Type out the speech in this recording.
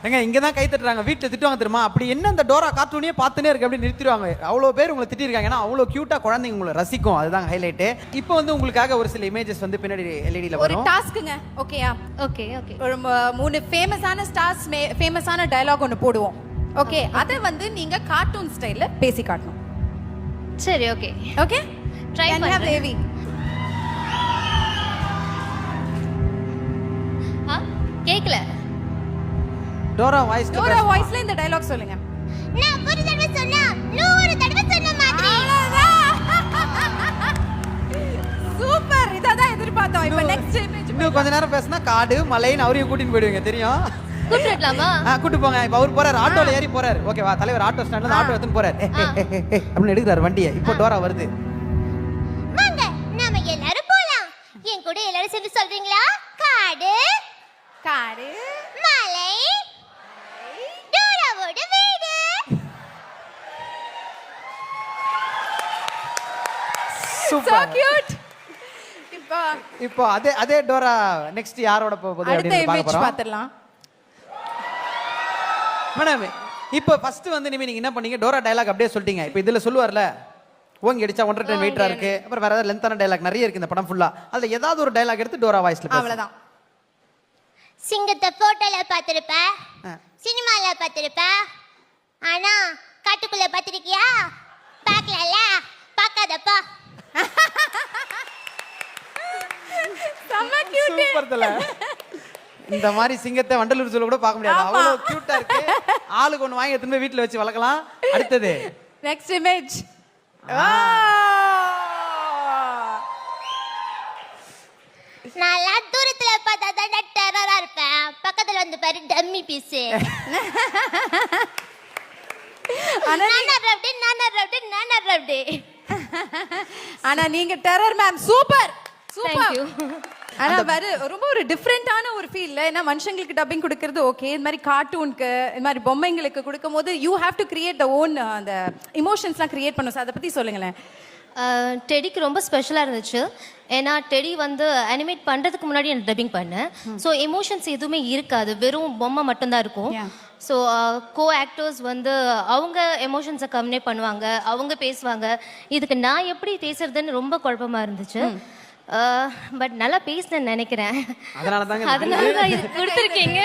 ஏங்க இங்க தான் கை தட்டுறாங்க, வீட்டுல திட்டுவாங்க தெரியுமா? அப்படி என்ன அந்த டோரா கார்ட்டூனே பார்த்துனே இருக்கு அப்படி நிறுத்திடுவாங்க. அவ்வளோ பேர் உங்களை திட்டிருக்காங்க, ஏன்னா அவ்வளோ கியூட்டா குழந்தைங்க உங்களை ரசிக்கும், அதுதான் ஹைலைட். இப்போ வந்து உங்களுக்காக ஒரு சில இமேஜஸ் வந்து பின்னாடி எல்இடில ஒரு வரும். டாஸ்க்குங்க. ஓகேயா? Okay okay. ஒரு 3 ஃபேமஸான ஸ்டார்ஸ் ஃபேமஸான டயலாக் ஒன்று போடுவோம். ஓகே, அதை வந்து நீங்க கார்ட்டூன் ஸ்டைல்ல பேசி காட்டணும். சரி ஓகே. ஓகே, ட்ரை பண்ணுங்க. தேவி. கேக்கல. டோரா வாய்ஸ், டோரா வாய்ஸ்ல இந்த டயலாக் சொல்லுங்க. நான் ஒரு தடவை சொன்னா 100 தடவை சொன்ன மாதிரி. சூப்பர், இததான் எதிர்பார்த்தோம். இப்போ நெக்ஸ்ட் இமேஜ். இன்னும் கொஞ்ச நேரம் பேசினா காடு மலைன்னு அவரையும் கூட்டிட்டு போயிடுவீங்க தெரியும். கூப்பிடலாமா? கூட்டு போங்க. இப்போ அவர் போறாரு, ஆட்டோல ஏறி போறாரு. ஓகேவா? தலைவர் ஆட்டோ ஸ்டாண்ட்ல இருந்து ஆட்டோ எடுத்துன்னு போறாரு அப்படின்னு எடுக்கிறாரு வண்டியை. இப்போ டோரா வருது. வாங்க நாம எல்லாரும் போலாம். என் கூட எல்லாரும் சேர்ந்து சொல்றீங்களா? காடு காடு மலை டோராவோட வீடு. so super. cute. இப்போ அதே டோரா நெக்ஸ்ட் யாரோட போகுது அடுத்த அப்படின்னு இமேஜ் பார்க்க போறோம். பாத்துறலாம். மேடம் இப்போ ஃபர்ஸ்ட் வந்து நீங்க என்ன பண்ணீங்க? டோரா டயலாக் அப்படியே சொல்லிட்டீங்க. இப்போ இதுல சொல்லுவார்ல, ஓங்கி அடிச்சா 1.5 டன் வெயிட்டா இருக்கு, அப்புறம் வேற ஏதாவது லென்த்தான டயலாக் நிறைய இருக்கு இந்த படம் ஃபுல்லா. அதுல ஏதாவது ஒரு டயலாக் எடுத்து டோரா வாய்ஸ்ல பேசு. அவ்வளவுதான். சிங்கத்தை போட்டோல பார்த்திருப்ப, சினிமால பார்த்திருப்ப, ஆனா காட்டுக்குள்ள பார்த்திருக்கியா? பார்க்கலல, பார்க்காதப்பா. செம்ம கியூட். சூப்பர் தல. இந்த மாதிரி சிங்கத்தை வண்டலூர் சொல்ல கூட பார்க்க முடியாது, அவ்வளவு கியூட்டா இருக்கு. ஆளுக்கு ஒன்னு வாங்கி எடுத்து போய் வீட்ல வச்சு வளர்க்கலாம். அடுத்தது நெக்ஸ்ட் இமேஜ். நல்லா தூரத்துல பார்த்தா தான் டெரரா இருப்பேன், பக்கத்துல வந்து பாரு டம்மி பீஸ். ஆனா நீங்க terror ma'am. Super Thank super. you. ஆனா வேற ரொம்ப ஒரு டிஃபரெண்டான ஒரு ஃபீல்ல. ஏன்னா மனுஷங்களுக்கு டப்பிங் கொடுக்கறது ஓகே, இந்த மாதிரி கார்ட்டூனுக்கு இந்த மாதிரி பொம்மைங்களுக்கு கொடுக்கும்போது you have to create the own அந்த இமோஷன்ஸ்லாம் கிரியேட் பண்ணும். அதை பத்தி சொல்லுங்களேன். டெடிக்கு ரொம்ப ஸ்பெஷலாக இருந்துச்சு. ஏன்னா டெடி வந்து அனிமேட் பண்ணுறதுக்கு முன்னாடி எனக்கு டப்பிங் பண்ணேன். ஸோ எமோஷன்ஸ் எதுவுமே இருக்காது, வெறும் பொம்மை மட்டும்தான் இருக்கும். ஸோ கோ ஆக்டர்ஸ் வந்து அவங்க எமோஷன்ஸை கம்யூனிகேட் பண்ணுவாங்க, அவங்க பேசுவாங்க. இதுக்கு நான் எப்படி பேசுறதுன்னு ரொம்ப குழப்பமாக இருந்துச்சு. பட் நல்லா பேசினேன்னு நினைக்கிறேன். அதனால தான் இது கொடுத்துருக்கீங்க.